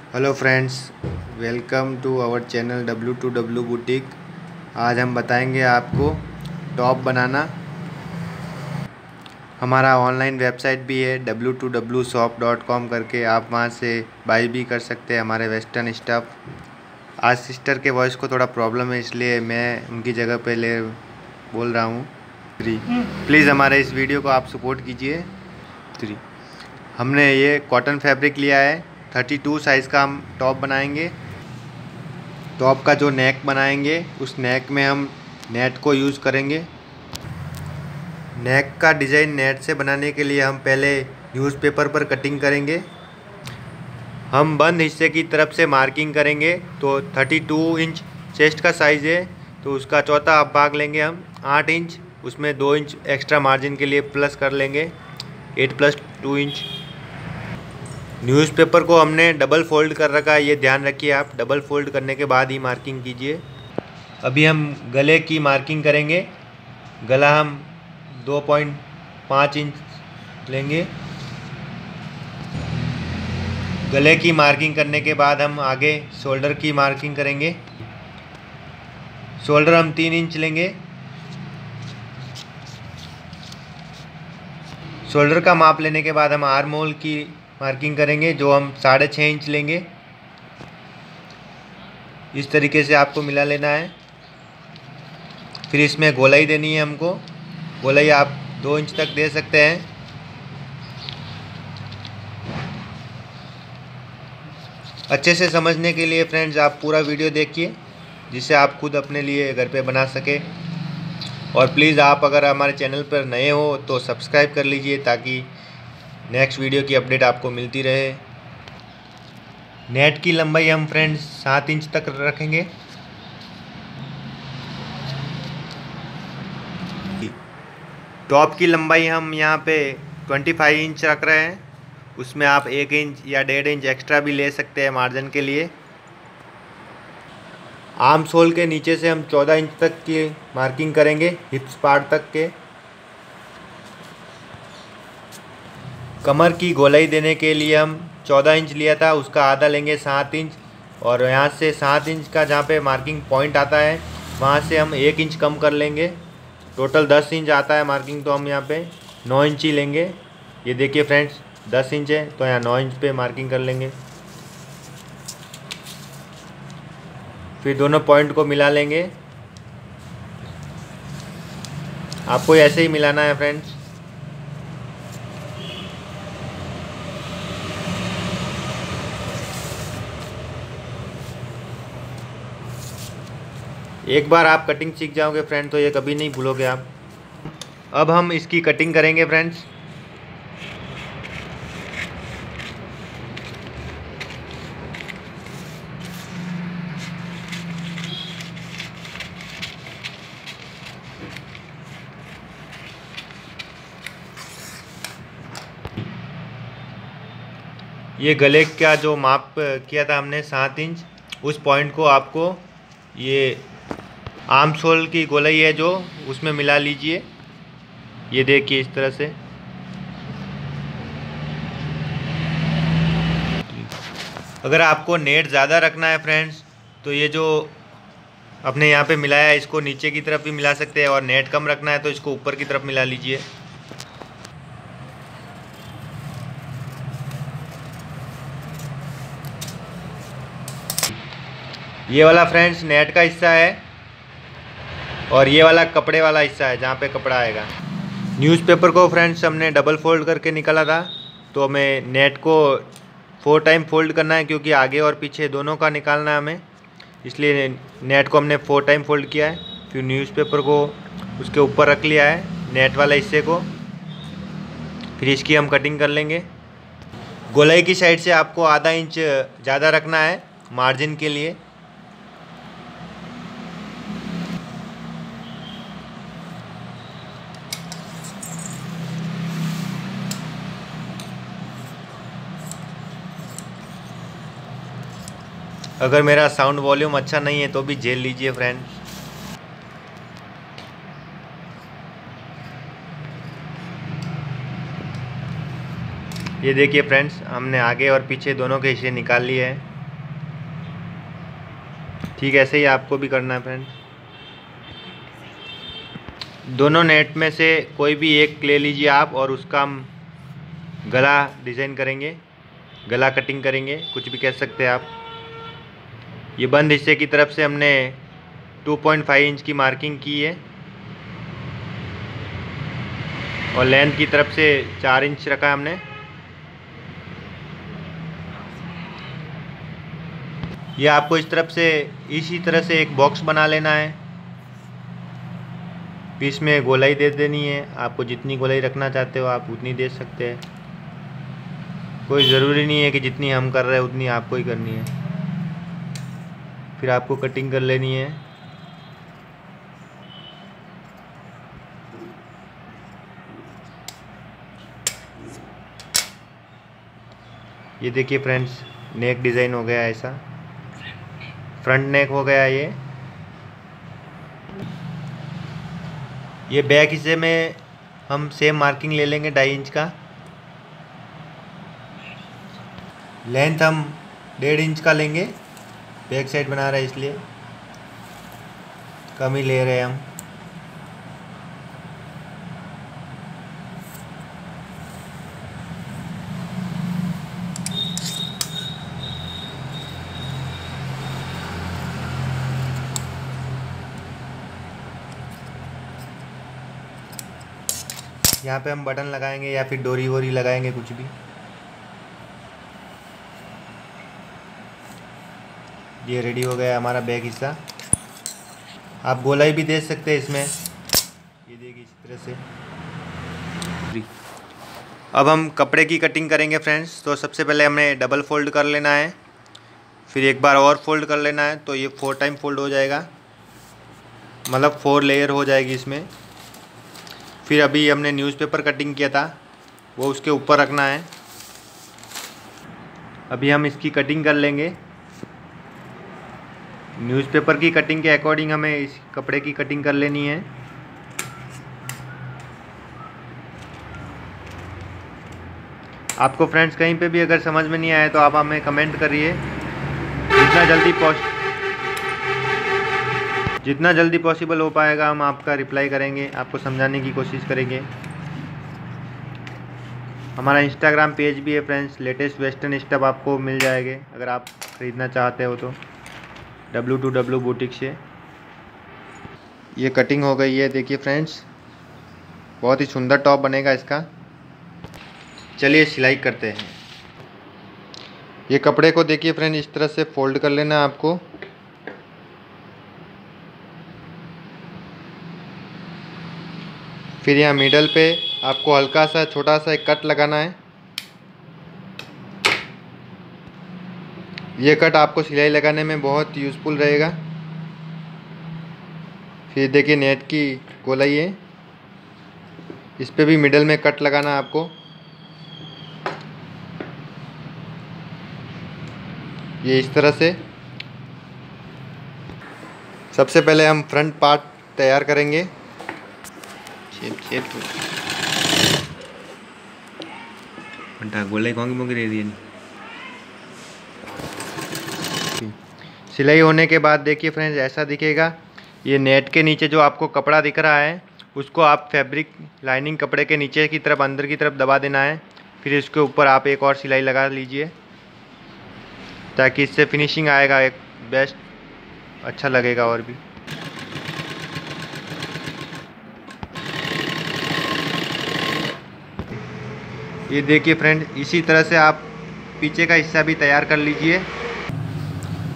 Hello friends, welcome to our channel W2W boutique. आज हम बताएंगे आपको टॉप बनाना। हमारा ऑनलाइन वेबसाइट भी है w2wshop.com करके, आप वहां से बाई भी कर सकते हैं हमारे वेस्टर्न स्टफ़। आज सिस्टर के वॉइस को थोड़ा प्रॉब्लम है, इसलिए मैं उनकी जगह पे ले बोल रहा हूँ। प्लीज़ हमारे इस वीडियो को आप सपोर्ट कीजिए। हमने ये कॉटन फैब्रिक लिया है, 32 साइज़ का हम टॉप बनाएंगे। टॉप का जो नेक बनाएंगे उस नेक में हम नेट को यूज़ करेंगे। नेक का डिज़ाइन नेट से बनाने के लिए हम पहले न्यूज़पेपर पर कटिंग करेंगे। हम बंद हिस्से की तरफ से मार्किंग करेंगे। तो 32 इंच चेस्ट का साइज़ है, तो उसका चौथा भाग लेंगे हम 8 इंच, उसमें 2 इंच एक्स्ट्रा मार्जिन के लिए प्लस कर लेंगे, 8 + 2 इंच। न्यूज़पेपर को हमने डबल फोल्ड कर रखा है, ये ध्यान रखिए आप, डबल फोल्ड करने के बाद ही मार्किंग कीजिए। अभी हम गले की मार्किंग करेंगे। गला हम 2.5 इंच लेंगे। गले की मार्किंग करने के बाद हम आगे शोल्डर की मार्किंग करेंगे। शोल्डर हम 3 इंच लेंगे। शोल्डर का माप लेने के बाद हम आर्म होल की मार्किंग करेंगे, जो हम 6.5 इंच लेंगे। इस तरीके से आपको मिला लेना है। फिर इसमें गोलाई देनी है हमको। गोलाई आप 2 इंच तक दे सकते हैं। अच्छे से समझने के लिए फ्रेंड्स आप पूरा वीडियो देखिए, जिससे आप खुद अपने लिए घर पे बना सके। और प्लीज़ आप अगर हमारे चैनल पर नए हो तो सब्सक्राइब कर लीजिए, ताकि नेक्स्ट वीडियो की अपडेट आपको मिलती रहे। नेट की लंबाई हम फ्रेंड्स 7 इंच तक रखेंगे। टॉप की लंबाई हम यहाँ पे 25 इंच रख रहे हैं, उसमें आप 1 इंच या 1.5 इंच एक्स्ट्रा भी ले सकते हैं मार्जिन के लिए। आर्म सोल के नीचे से हम 14 इंच तक की मार्किंग करेंगे, हिप्स पार्ट तक के। कमर की गोलाई देने के लिए हम 14 इंच लिया था, उसका आधा लेंगे 7 इंच। और यहाँ से 7 इंच का जहाँ पे मार्किंग पॉइंट आता है, वहाँ से हम 1 इंच कम कर लेंगे। टोटल 10 इंच आता है मार्किंग, तो हम यहाँ पे 9 इंच ही लेंगे। ये देखिए फ्रेंड्स, 10 इंच है तो यहाँ 9 इंच पे मार्किंग कर लेंगे। फिर दोनों पॉइंट को मिला लेंगे। आपको ऐसे ही मिलाना है फ्रेंड्स। एक बार आप कटिंग सीख जाओगे फ्रेंड, तो ये कभी नहीं भूलोगे आप। अब हम इसकी कटिंग करेंगे फ्रेंड्स। ये गले का जो माप किया था हमने 7 इंच, उस पॉइंट को आपको ये आर्म सोल की गोलाई है जो, उसमें मिला लीजिए। ये देखिए इस तरह से। अगर आपको नेट ज़्यादा रखना है फ्रेंड्स, तो ये जो अपने यहाँ पे मिलाया है इसको नीचे की तरफ भी मिला सकते हैं, और नेट कम रखना है तो इसको ऊपर की तरफ मिला लीजिए। ये वाला फ्रेंड्स नेट का हिस्सा है, और ये वाला कपड़े वाला हिस्सा है जहाँ पे कपड़ा आएगा। न्यूज़पेपर को फ्रेंड्स हमने डबल फोल्ड करके निकाला था, तो हमें नेट को 4 टाइम फोल्ड करना है, क्योंकि आगे और पीछे दोनों का निकालना है हमें, इसलिए नेट को हमने 4 टाइम फोल्ड किया है। फिर न्यूज़पेपर को उसके ऊपर रख लिया है, नेट वाले हिस्से को। फिर इसकी हम कटिंग कर लेंगे। गोलाई की साइड से आपको आधा इंच ज़्यादा रखना है मार्जिन के लिए। अगर मेरा साउंड वॉल्यूम अच्छा नहीं है तो भी झेल लीजिए फ्रेंड। ये देखिए फ्रेंड्स, हमने आगे और पीछे दोनों के हिस्से निकाल लिए हैं। ठीक ऐसे ही आपको भी करना है फ्रेंड्स। दोनों नेट में से कोई भी एक ले लीजिए आप, और उसका हम गला डिज़ाइन करेंगे, गला कटिंग करेंगे, कुछ भी कह सकते हैं आप। ये बंद हिस्से की तरफ से हमने 2.5 इंच की मार्किंग की है और लेंथ की तरफ से 4 इंच रखा है हमने। ये आपको इस तरफ से इसी तरह से एक बॉक्स बना लेना है, पीस में गोलाई दे देनी है। आपको जितनी गोलाई रखना चाहते हो आप उतनी दे सकते हैं, कोई ज़रूरी नहीं है कि जितनी हम कर रहे हैं उतनी आपको ही करनी है। फिर आपको कटिंग कर लेनी है। ये देखिए फ्रेंड्स, नेक डिज़ाइन हो गया ऐसा, फ्रंट नेक हो गया ये बैक हिस्से में हम सेम मार्किंग ले लेंगे 2.5 इंच का। लेंथ हम 1.5 इंच का लेंगे, बैक साइड बना रहे हैं इसलिए कम ही ले रहे हैं हम। यहाँ पे हम बटन लगाएंगे या फिर डोरी वोरी लगाएंगे, कुछ भी। ये रेडी हो गया हमारा बैक हिस्सा। आप गोलाई भी दे सकते हैं इसमें, ये देखिए इस तरह से। अब हम कपड़े की कटिंग करेंगे फ्रेंड्स। तो सबसे पहले हमें डबल फोल्ड कर लेना है, फिर एक बार और फोल्ड कर लेना है, तो ये 4 टाइम फोल्ड हो जाएगा, मतलब 4 लेयर हो जाएगी इसमें। फिर अभी हमने न्यूज़पेपर कटिंग किया था वो उसके ऊपर रखना है। अभी हम इसकी कटिंग कर लेंगे। न्यूज़पेपर की कटिंग के अकॉर्डिंग हमें इस कपड़े की कटिंग कर लेनी है। आपको फ्रेंड्स कहीं पे भी अगर समझ में नहीं आया तो आप हमें कमेंट करिए, जितना जल्दी पॉसिबल हो पाएगा हम आपका रिप्लाई करेंगे, आपको समझाने की कोशिश करेंगे। हमारा इंस्टाग्राम पेज भी है फ्रेंड्स, लेटेस्ट वेस्टर्न स्टफ आपको मिल जाएंगे अगर आप ख़रीदना चाहते हो तो W2W बुटीक से। ये कटिंग हो गई है, देखिए फ्रेंड्स, बहुत ही सुंदर टॉप बनेगा इसका। चलिए सिलाई करते हैं। ये कपड़े को देखिए फ्रेंड, इस तरह से फोल्ड कर लेना है आपको। फिर यहाँ मिडल पे आपको हल्का सा छोटा सा एक कट लगाना है। ये कट आपको सिलाई लगाने में बहुत यूज़फुल रहेगा। फिर देखिए नेट की गोलाई है, इस पे भी मिडल में कट लगाना है आपको। ये इस तरह से। सबसे पहले हम फ्रंट पार्ट तैयार करेंगे। सिलाई होने के बाद देखिए फ्रेंड्स ऐसा दिखेगा। ये नेट के नीचे जो आपको कपड़ा दिख रहा है उसको आप फैब्रिक लाइनिंग कपड़े के नीचे की तरफ अंदर की तरफ दबा देना है। फिर इसके ऊपर आप एक और सिलाई लगा लीजिए ताकि इससे फिनिशिंग आएगा, एक बेस्ट अच्छा लगेगा और भी। ये देखिए फ्रेंड, इसी तरह से आप पीछे का हिस्सा भी तैयार कर लीजिए।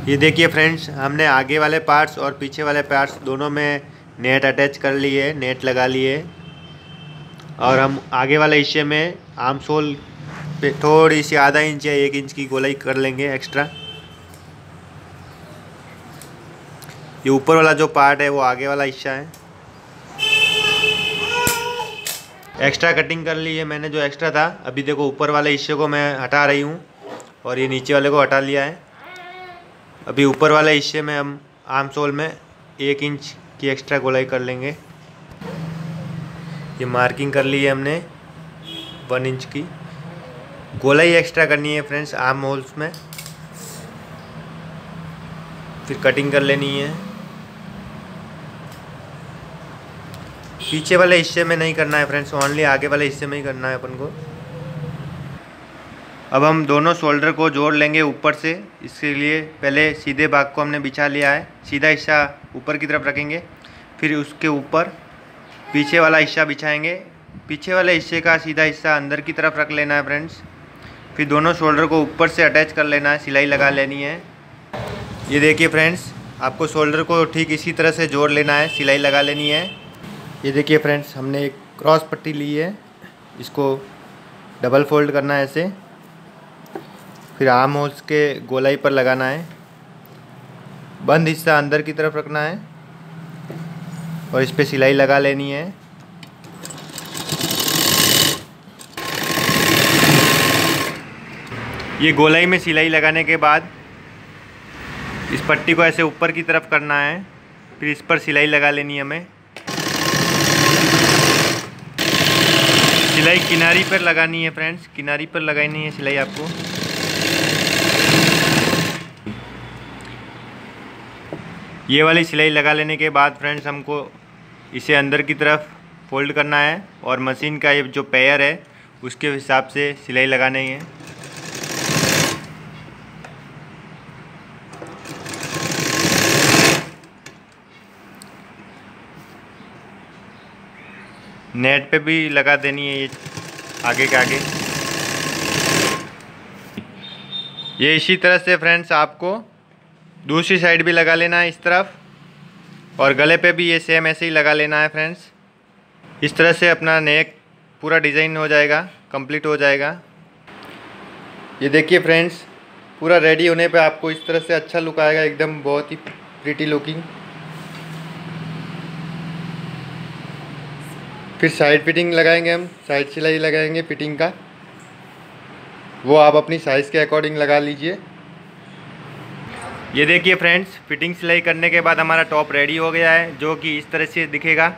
ये देखिए फ्रेंड्स, हमने आगे वाले पार्ट्स और पीछे वाले पार्ट्स दोनों में नेट अटैच कर लिए, नेट लगा लिए। और हम आगे वाले हिस्से में आर्म सोल पे थोड़ी सी आधा इंच या 1 इंच की गोलाई कर लेंगे एक्स्ट्रा। ये ऊपर वाला जो पार्ट है वो आगे वाला हिस्सा है। एक्स्ट्रा कटिंग कर ली है मैंने जो एक्स्ट्रा था। अभी देखो ऊपर वाले हिस्से को मैं हटा रही हूँ और ये नीचे वाले को हटा लिया है। अभी ऊपर वाले हिस्से में हम आर्म सोल में 1 इंच की एक्स्ट्रा गोलाई कर लेंगे। ये मार्किंग कर ली है हमने 1 इंच की। गोलाई एक्स्ट्रा करनी है फ्रेंड्स आर्म होल्स में। फिर कटिंग कर लेनी है। पीछे वाले हिस्से में नहीं करना है फ्रेंड्स, ओनली आगे वाले हिस्से में ही करना है अपन को। अब हम दोनों शोल्डर को जोड़ लेंगे ऊपर से। इसके लिए पहले सीधे भाग को हमने बिछा लिया है, सीधा हिस्सा ऊपर की तरफ रखेंगे, फिर उसके ऊपर पीछे वाला हिस्सा बिछाएंगे। पीछे वाले हिस्से का सीधा हिस्सा अंदर की तरफ रख लेना है फ्रेंड्स। फिर दोनों शोल्डर को ऊपर से अटैच कर लेना है, सिलाई लगा लेनी है। ये देखिए फ्रेंड्स, आपको शोल्डर को ठीक इसी तरह से जोड़ लेना है, सिलाई लगा लेनी है। ये देखिए फ्रेंड्स, हमने एक क्रॉस पट्टी ली है, इसको डबल फोल्ड करना है ऐसे, फिर आर्म होल्स के गोलाई पर लगाना है। बंद हिस्सा अंदर की तरफ रखना है और इस पे सिलाई लगा लेनी है। ये गोलाई में सिलाई लगाने के बाद इस पट्टी को ऐसे ऊपर की तरफ करना है, फिर इस पर सिलाई लगा लेनी है हमें। सिलाई किनारी पर लगानी है फ्रेंड्स, किनारी पर लगानी है सिलाई आपको। ये वाली सिलाई लगा लेने के बाद फ्रेंड्स हमको इसे अंदर की तरफ फोल्ड करना है और मशीन का ये जो पेयर है उसके हिसाब से सिलाई लगानी है। नेट पे भी लगा देनी है ये आगे के आगे। ये इसी तरह से फ्रेंड्स आपको दूसरी साइड भी लगा लेना है इस तरफ, और गले पे भी ये सेम ऐसे ही लगा लेना है फ्रेंड्स। इस तरह से अपना नेक पूरा डिज़ाइन हो जाएगा, कंप्लीट हो जाएगा। ये देखिए फ्रेंड्स, पूरा रेडी होने पे आपको इस तरह से अच्छा लुक आएगा, एकदम बहुत ही प्रीटी लुकिंग। फिर साइड फिटिंग लगाएंगे हम, साइड सिलाई लगाएंगे फिटिंग का, वो आप अपनी साइज़ के अकॉर्डिंग लगा लीजिए। ये देखिए फ्रेंड्स, फिटिंग सिलाई करने के बाद हमारा टॉप रेडी हो गया है, जो कि इस तरह से दिखेगा।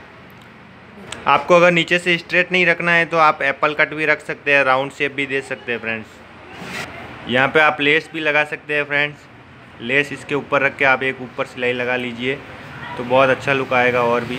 आपको अगर नीचे से स्ट्रेट नहीं रखना है तो आप एप्पल कट भी रख सकते हैं, राउंड शेप भी दे सकते हैं फ्रेंड्स। यहाँ पे आप लेस भी लगा सकते हैं फ्रेंड्स। लेस इसके ऊपर रख के आप एक ऊपर सिलाई लगा लीजिए तो बहुत अच्छा लुक आएगा और भी।